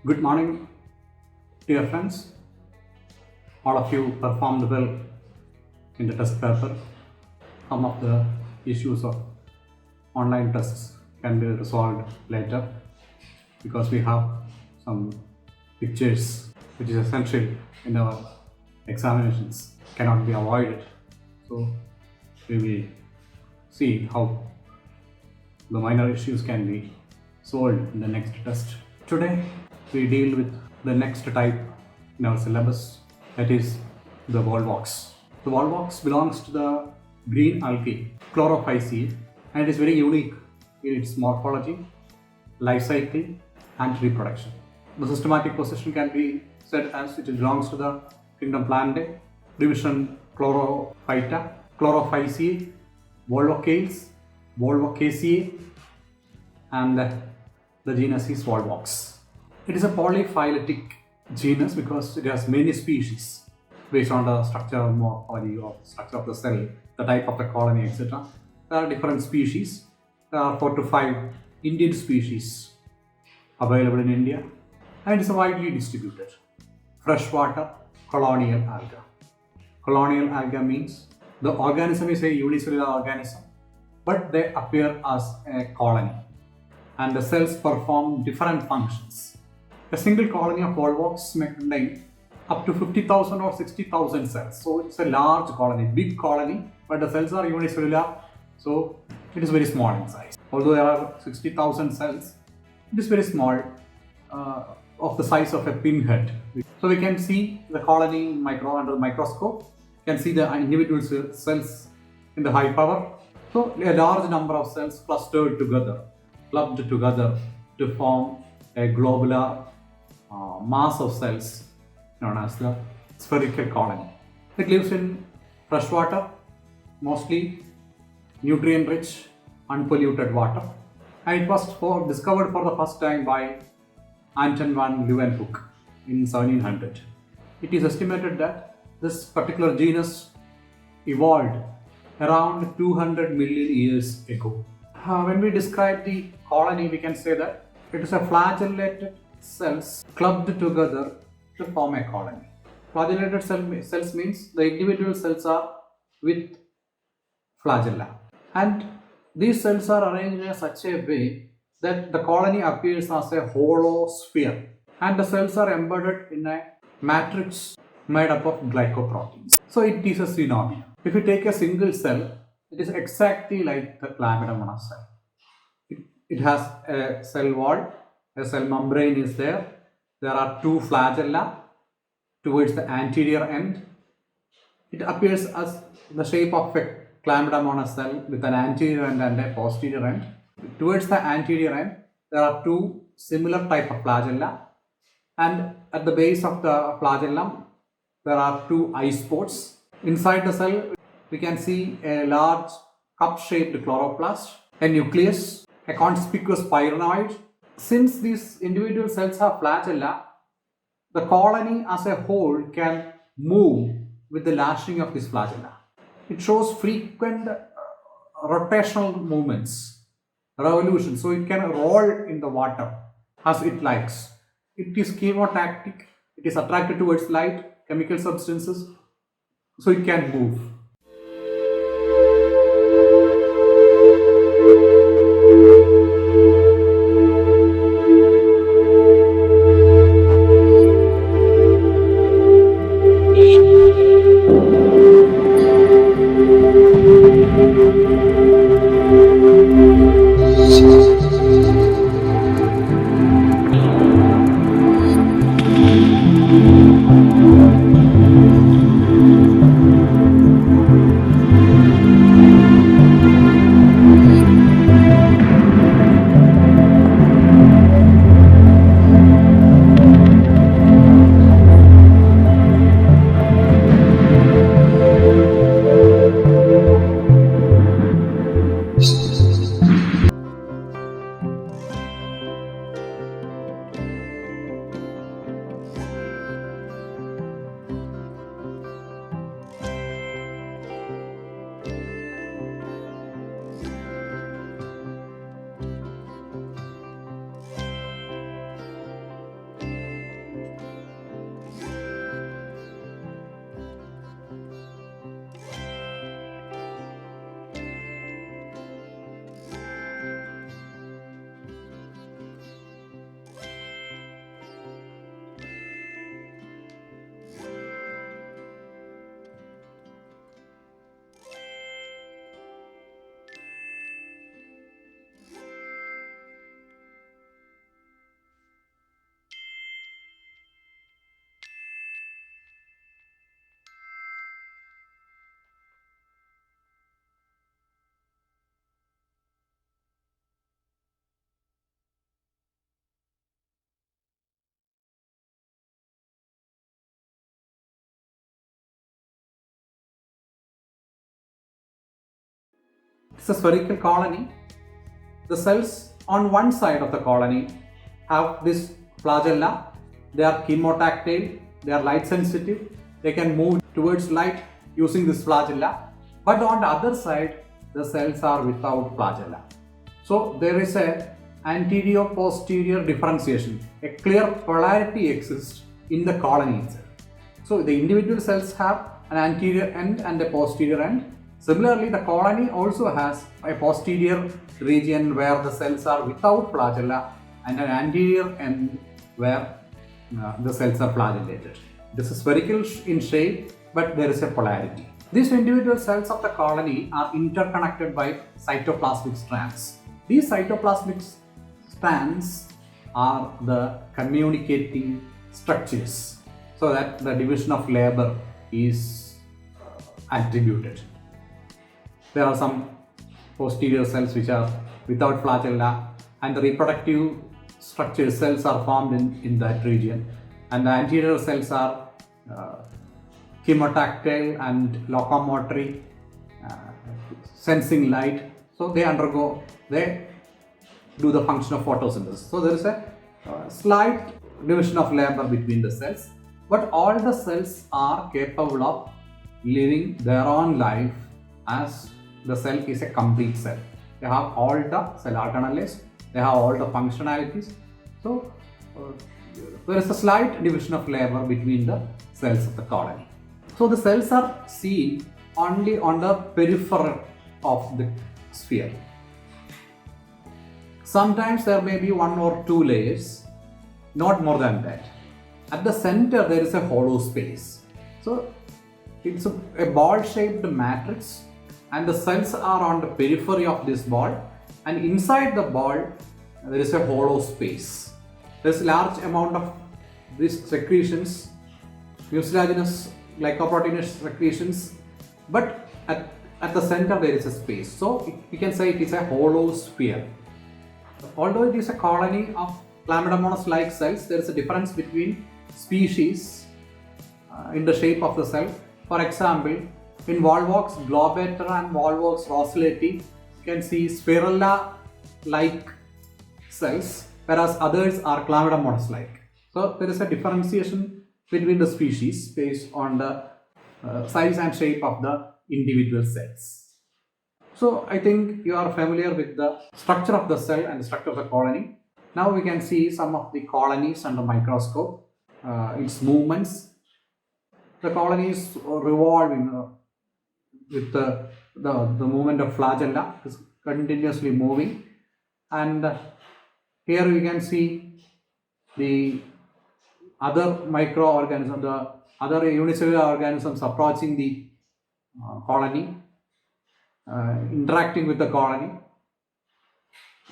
Good morning, dear friends. All of you performed well in the test paper. Some of the issues of online tests can be resolved later because we have some pictures which is essential in our examinations, cannot be avoided. So we will see how the minor issues can be solved in the next test. Today we deal with the next type in our syllabus, that is the Volvox. The Volvox belongs to the green algae chlorophyceae and it is very unique in its morphology, life cycle and reproduction. The systematic position can be said as it belongs to the kingdom Plantae, division Chlorophyta, Chlorophyceae, Volvocales, Volvocaceae, and the genus is Volvox. It is a polyphyletic genus because it has many species based on the structure of morphology or structure of the cell, the type of the colony, etc. There are different species. There are 4 to 5 Indian species available in India and it is widely distributed. Freshwater colonial alga. Colonial alga means the organism is a unicellular organism, but they appear as a colony and the cells perform different functions. A single colony of Volvox may contain up to 50,000 or 60,000 cells. So it's a large colony, big colony, but the cells are unicellular, so it is very small in size. Although there are 60,000 cells, it is very small, of the size of a pinhead. So we can see the colony under the microscope. You can see the individual cells in the high power. So a large number of cells clustered together, clubbed together to form a globular mass of cells known as the spherical colony. It lives in freshwater, mostly nutrient-rich, unpolluted water, and it was discovered for the first time by Anton van Leeuwenhoek in 1700. It is estimated that this particular genus evolved around 200 million years ago. When we describe the colony, we can say that it is a flagellated cells clubbed together to form a colony. Flagellated cells means the individual cells are with flagella, and these cells are arranged in such a way that the colony appears as a hollow sphere and the cells are embedded in a matrix made up of glycoproteins. So it is a synovium. If you take a single cell, it is exactly like the chlamydomonas cell. It has a cell wall, a cell membrane is there. There are 2 flagella towards the anterior end. It appears as the shape of a chlamydomonas cell with an anterior end and a posterior end. Towards the anterior end, there are 2 similar type of flagella, and at the base of the flagellum, there are 2 eye spots. Inside the cell, we can see a large cup-shaped chloroplast, a nucleus, a conspicuous pyronoid. Since these individual cells have flagella, the colony as a whole can move with the lashing of this flagella. It shows frequent rotational movements, revolution, so it can roll in the water as it likes. It is chemotactic, it is attracted towards light, chemical substances, so it can move. It's a spherical colony. The cells on one side of the colony have this flagella. They are chemotactile, they are light sensitive, they can move towards light using this flagella. But on the other side, the cells are without flagella. So there is a anterior-posterior differentiation. A clear polarity exists in the colony itself. So the individual cells have an anterior end and a posterior end. Similarly, the colony also has a posterior region where the cells are without flagella and an anterior end where the cells are flagellated. This is spherical in shape, but there is a polarity. These individual cells of the colony are interconnected by cytoplasmic strands. These cytoplasmic strands are the communicating structures so that the division of labor is attributed. There are some posterior cells which are without flagella, and the reproductive structure cells are formed in that region, and the anterior cells are chemotactile and locomotory, sensing light. So they do the function of photosynthesis. So there is a slight division of labor between the cells, but all the cells are capable of living their own life as the cell is a complete cell. They have all the cell organelles, they have all the functionalities. So there is a slight division of labor between the cells of the colony. So the cells are seen only on the periphery of the sphere. Sometimes there may be one or two layers, not more than that. At the center there is a hollow space. So it's a ball-shaped matrix, and the cells are on the periphery of this ball, and inside the ball there is a hollow space. There is a large amount of these secretions, mucilaginous glycoproteinous secretions, but at the center there is a space. So we can say it is a hollow sphere. Although it is a colony of chlamydomonas-like cells, there is a difference between species in the shape of the cell. For example, in Volvox globata and Volvox rosulati, you can see spirilla-like cells, whereas others are chlamydomonas-like. So there is a differentiation between the species based on the size and shape of the individual cells. So I think you are familiar with the structure of the cell and the structure of the colony. Now we can see some of the colonies under microscope, its movements. The colonies revolve with the movement of flagella, is continuously moving, and here we can see the other microorganisms, the other unicellular organisms approaching the colony, interacting with the colony.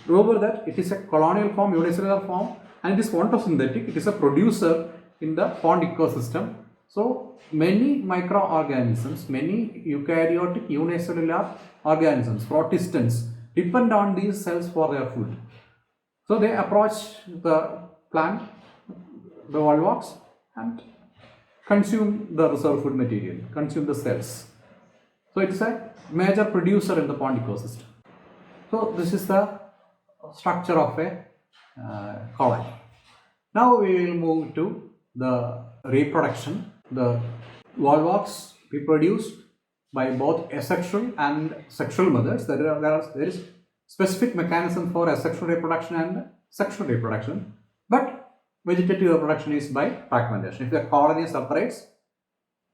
Remember that it is a colonial form, unicellular form, and it is photosynthetic. It is a producer in the pond ecosystem. So many microorganisms, many eukaryotic unicellular organisms, protistants, depend on these cells for their food. So they approach the plant, the Volvox, and consume the reserve food material, consume the cells. So it is a major producer in the pond ecosystem. So this is the structure of a colony. Now we will move to the reproduction. The Volvox reproduce by both asexual and sexual methods. There is specific mechanism for asexual reproduction and sexual reproduction, but vegetative reproduction is by fragmentation. If the colony separates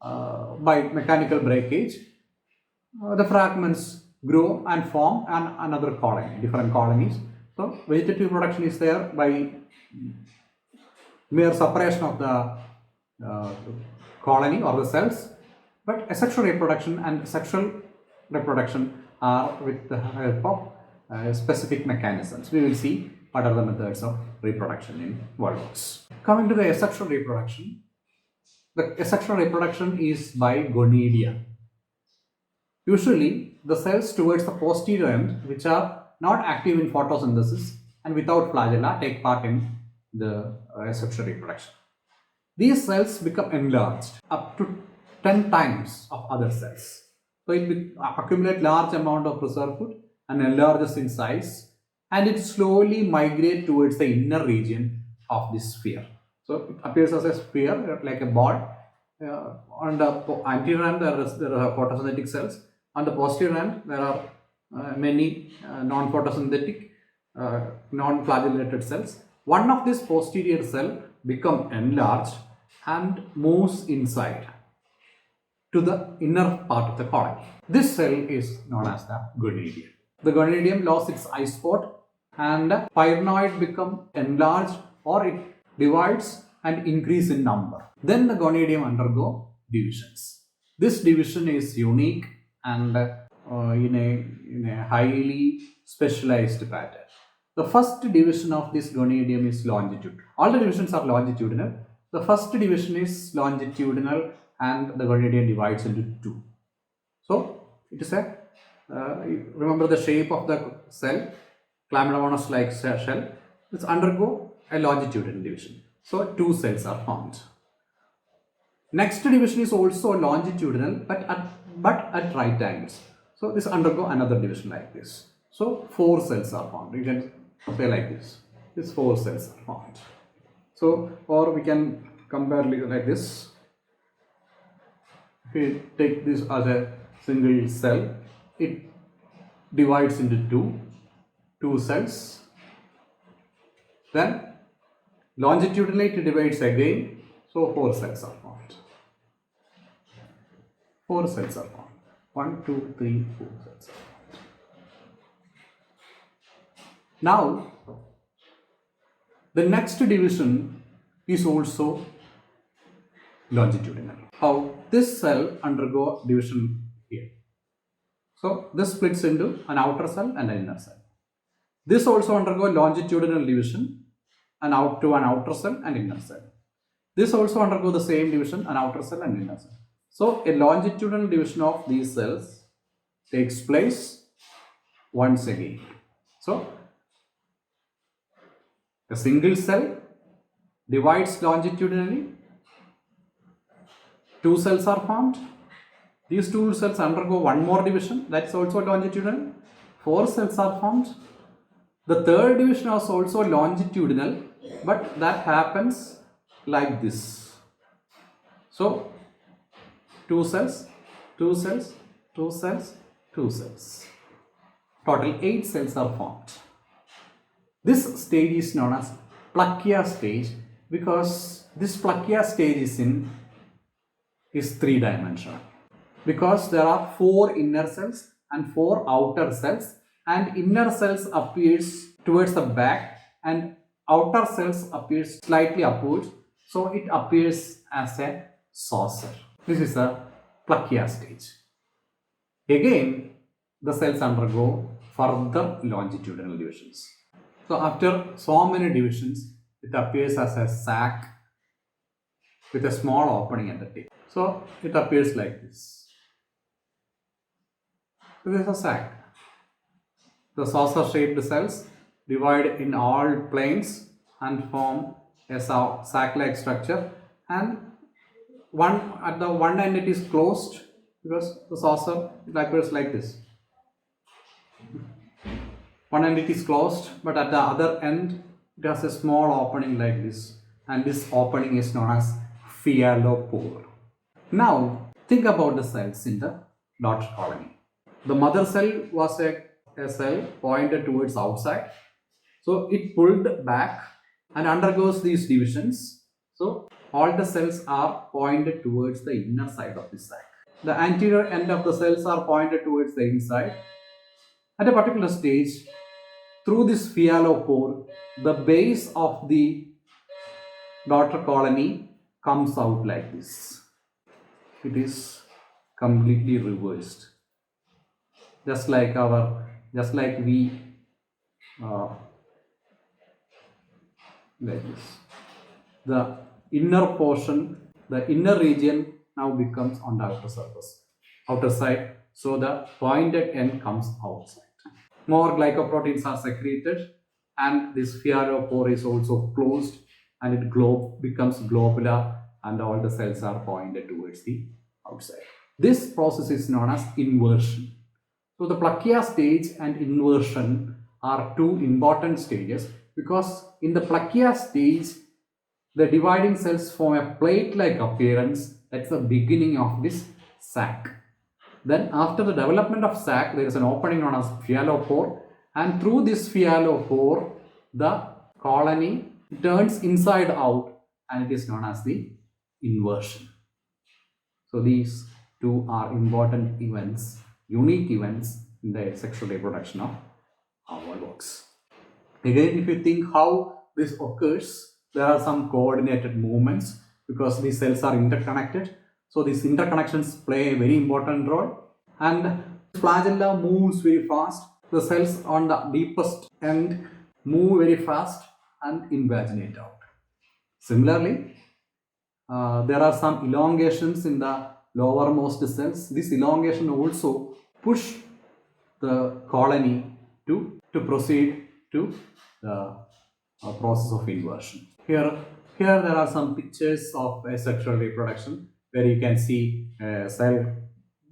by mechanical breakage, the fragments grow and form another colony, different colonies. So vegetative reproduction is there by mere separation of the colony or the cells, but asexual reproduction and sexual reproduction are with the help of specific mechanisms. We will see what are the methods of reproduction in Volvox. Coming to the asexual reproduction, the asexual reproduction is by gonidia. Usually, the cells towards the posterior end, which are not active in photosynthesis and without flagella, take part in the asexual reproduction. These cells become enlarged up to 10 times of other cells. So it accumulates large amount of reserve food and enlarges in size, and it slowly migrates towards the inner region of the sphere. So it appears as a sphere, like a ball. On the anterior end, there are photosynthetic cells. On the posterior end, there are many non-photosynthetic, non-flagellated cells. One of these posterior cell become enlarged and moves inside to the inner part of the colony. This cell is known as the gonadium. The gonadium lost its eye spot and pyrenoid become enlarged, or it divides and increase in number. Then the gonadium undergo divisions. This division is unique and in a highly specialized pattern. The first division of this gonadium is longitudinal. All the divisions are longitudinal. The first division is longitudinal and the gonadium divides into two. So it is a remember the shape of the cell, chlamydomonas like shell. It's undergo a longitudinal division. So two cells are formed. Next division is also longitudinal but at right angles. So this undergo another division like this. So four cells are formed. You can say like this. These four cells are formed. So, or we can compare like this. If we take this as a single cell, it divides into two cells. Then longitudinally it divides again. So four cells are formed. Four cells are formed. 1, 2, 3, 4 cells are formed. Now, the next division is also longitudinal. How this cell undergo division here. So this splits into an outer cell and an inner cell. This also undergo longitudinal division and out to an outer cell and inner cell. This also undergo the same division, an outer cell and inner cell. So a longitudinal division of these cells takes place once again. So a single cell divides longitudinally. Two cells are formed. These two cells undergo one more division, that's also longitudinal. Four cells are formed. The third division is also longitudinal, but that happens like this. So two cells, two cells, two cells, two cells. Total 8 cells are formed. This stage is known as Pluckia stage because this Pluckia stage is three-dimensional. Because there are 4 inner cells and 4 outer cells, and inner cells appears towards the back and outer cells appears slightly upwards, so it appears as a saucer. This is the Pluckia stage. Again, the cells undergo further longitudinal divisions. So after so many divisions, it appears as a sac with a small opening at the tip. So it appears like this. This is a sac. The saucer-shaped cells divide in all planes and form a sac-like structure, and at the one end it is closed because the saucer appears like this. One end it is closed, but at the other end it has a small opening like this, and this opening is known as pore. Now think about the cells in the daughter colony. The mother cell was a cell pointed towards outside, so it pulled back and undergoes these divisions. So all the cells are pointed towards the inner side of the sac. The anterior end of the cells are pointed towards the inside. At a particular stage, through this pore, the base of the daughter colony comes out like this. It is completely reversed. Just like we like this. The inner portion, the inner region now becomes on the outer side. So the pointed end comes outside. More glycoproteins are secreted, and this pore is also closed, and it becomes globular, and all the cells are pointed towards the outside. This process is known as inversion. So the Pluckia stage and inversion are two important stages, because in the Pluckia stage, the dividing cells form a plate-like appearance. That's the beginning of this sac. Then after the development of sac, there is an opening known as pore, and through this pore, the colony turns inside out, and it is known as the inversion. So these two are important events, unique events in the sexual reproduction of Volvox. Again, if you think how this occurs, there are some coordinated movements because these cells are interconnected. So these interconnections play a very important role, and flagella moves very fast. The cells on the deepest end move very fast and invaginate out. Similarly, there are some elongations in the lowermost cells. This elongation also push the colony to proceed to the process of inversion. Here there are some pictures of asexual reproduction where you can see a cell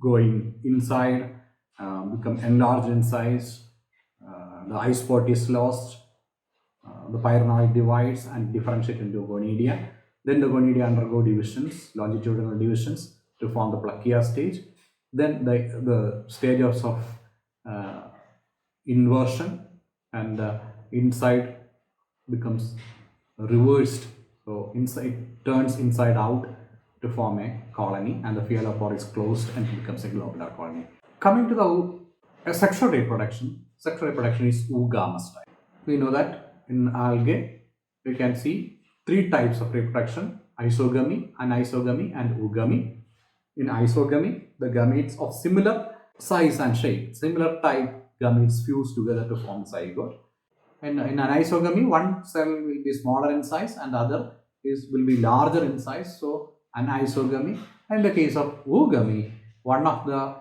going inside, become enlarged in size, the eye spot is lost, the pyrenoid divides and differentiate into gonidia. Then the gonidia undergo divisions, longitudinal divisions to form the Pluckia stage. Then the stages of inversion, and inside becomes reversed. So inside turns inside out to form a colony, and the pore is closed and it becomes a globular colony. Coming to the sexual reproduction is oogamous type. We know that in algae we can see three types of reproduction: isogamy, anisogamy, and oogamy. In isogamy, the gametes of similar size and shape, similar type gametes fuse together to form zygote. And in anisogamy, one cell will be smaller in size and the other will be larger in size. So anisogamy. In the case of oogamy, one of the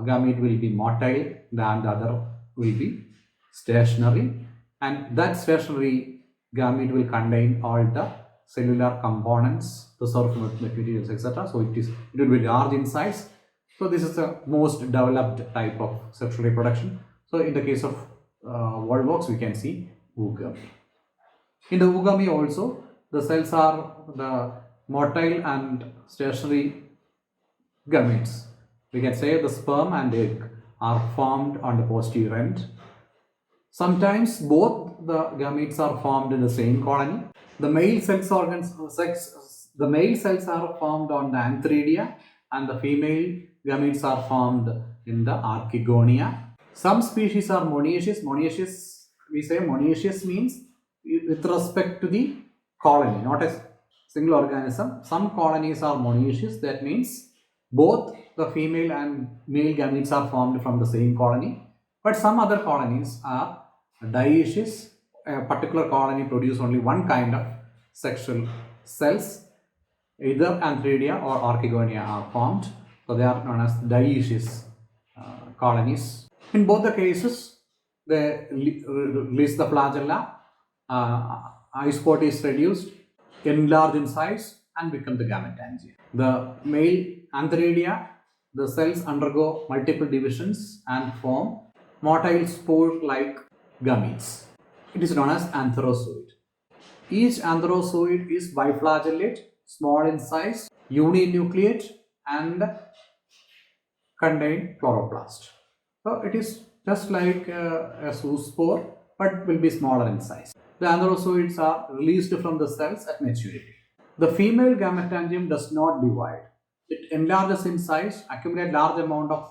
gamete will be motile and the other will be stationary, and that stationary gamete will contain all the cellular components, the surface materials, etc. So it will be large in size. So this is the most developed type of sexual reproduction. So in the case of Volvox, we can see oogamy. In the oogamy also, the cells are the motile and stationary gametes. We can say the sperm and egg are formed on the posterior end. Sometimes both the gametes are formed in the same colony. The male cells are formed on the antheridia, and the female gametes are formed in the archegonia. Some species are monoecious. We say monoecious means with respect to the colony, not a single organism. Some colonies are monoecious. That means both the female and male gametes are formed from the same colony. But some other colonies are dioecious. A particular colony produces only one kind of sexual cells. Either antheridia or archegonia are formed. So they are known as dioecious colonies. In both the cases, they release the flagella, eye spot is reduced, enlarge in size, and become the gametangium. The male antheridia, the cells undergo multiple divisions and form motile spore-like gametes. It is known as antherozoid. Each antherozoid is biflagellate, small in size, uninucleate, and contain chloroplast. So it is just like a zoospore, but will be smaller in size. The antherozoids are released from the cells at maturity. The female gametangium does not divide. It enlarges in size, accumulates large amount of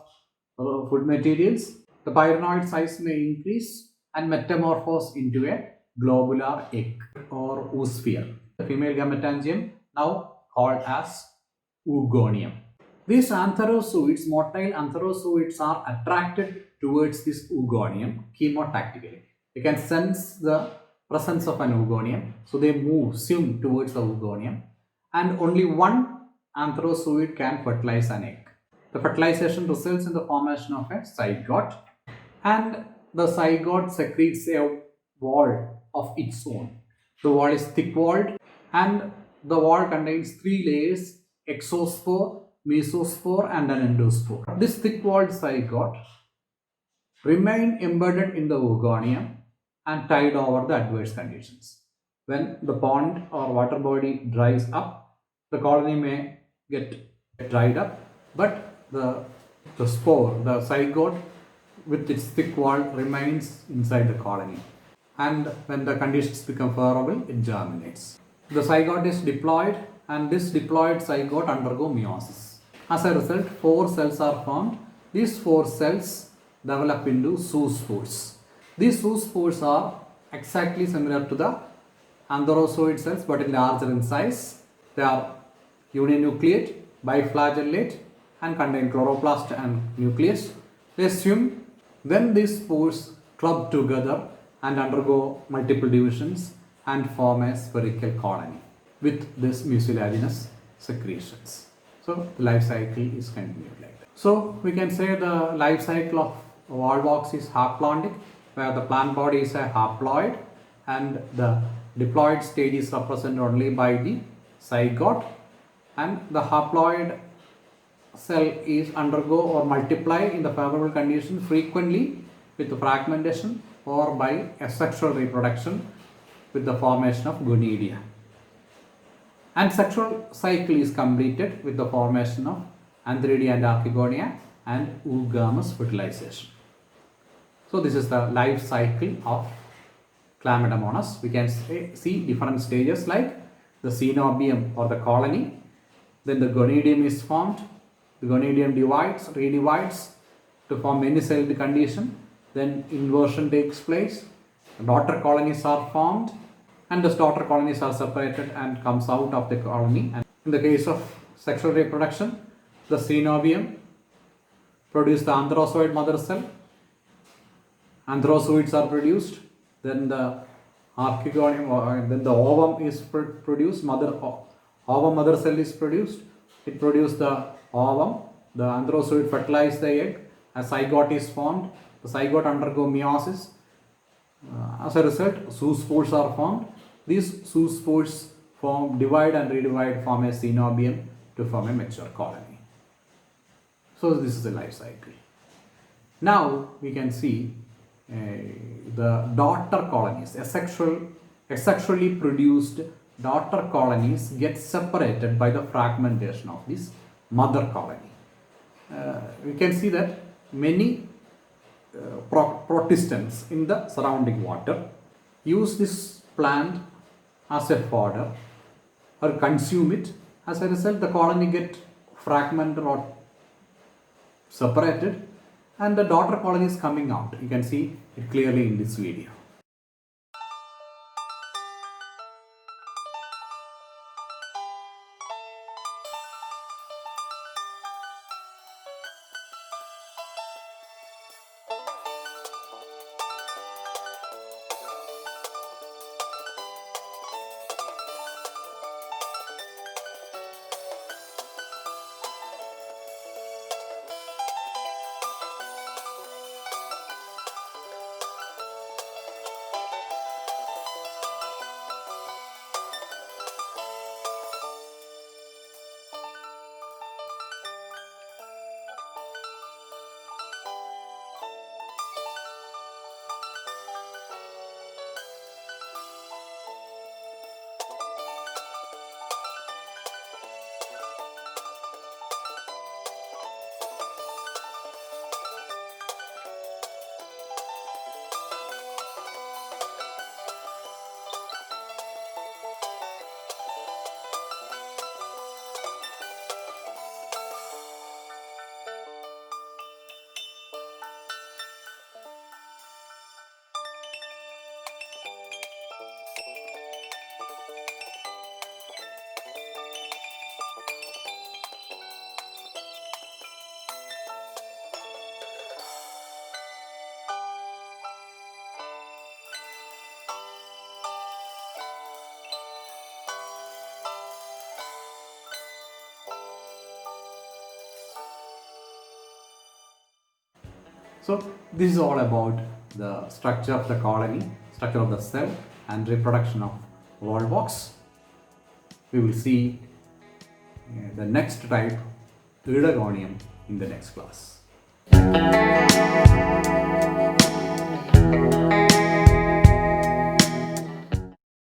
food materials. The pyrenoid size may increase and metamorphose into a globular egg or oosphere. The female gametangium, now called as oogonium. These antherozoids, motile antherozoids, are attracted towards this oogonium chemotactically. You can sense the presence of an oogonium, so they swim towards the oogonium, and only one antherozoid can fertilize an egg. The fertilization results in the formation of a zygote, and the zygote secretes a wall of its own. The wall is thick-walled, and the wall contains three layers: exospore, mesospore, and an endospore. This thick-walled zygote remain embedded in the oogonium and tide over the adverse conditions. When the pond or water body dries up, the colony may get dried up, but the spore, the zygote with its thick wall remains inside the colony. And when the conditions become favorable, it germinates. The zygote is diploid, and this diploid zygote undergo meiosis. As a result, 4 cells are formed. These 4 cells develop into zoospores. These zoospores are exactly similar to the antherozoid cells but larger in size. They are uninucleate, biflagellate, and contain chloroplast and nucleus. They swim. Then these spores club together and undergo multiple divisions and form a spherical colony with this mucilaginous secretions. So the life cycle is continued like that. So we can say the life cycle of Volvox is haplontic, where the plant body is a haploid and the diploid stage is represented only by the zygote, and the haploid cell is undergo or multiply in the favorable condition frequently with fragmentation or by asexual reproduction with the formation of gonidia. And sexual cycle is completed with the formation of antheridia and archegonia and oogamous fertilization. So this is the life cycle of Chlamydomonas. We can see different stages like the cenobium or the colony. Then the gonidium is formed. The gonidium divides, redivides to form many-celled condition. Then inversion takes place. Daughter colonies are formed, and the daughter colonies are separated and comes out of the colony. And in the case of sexual reproduction, the cenobium produces the antherozoid mother cell. Antherozoids are produced. Then the archegonium, then the ovum is produced. Ovum mother cell is produced. It produces the ovum. The antherozoid fertilizes the egg. A zygote is formed. The zygote undergo meiosis. As a result, zoospores are formed. These zoospores divide and redivide, form a cenobium to form a mature colony. So this is the life cycle. Now we can see the daughter colonies, asexually produced daughter colonies get separated by the fragmentation of this mother colony. We can see that many protistants in the surrounding water use this plant as a fodder or consume it. As a result, the colony get fragmented or separated, and the daughter colony is coming out. You can see it clearly in this video. So this is all about the structure of the colony, structure of the cell, and reproduction of Volvox. We will see the next type, Eudogonium, in the next class.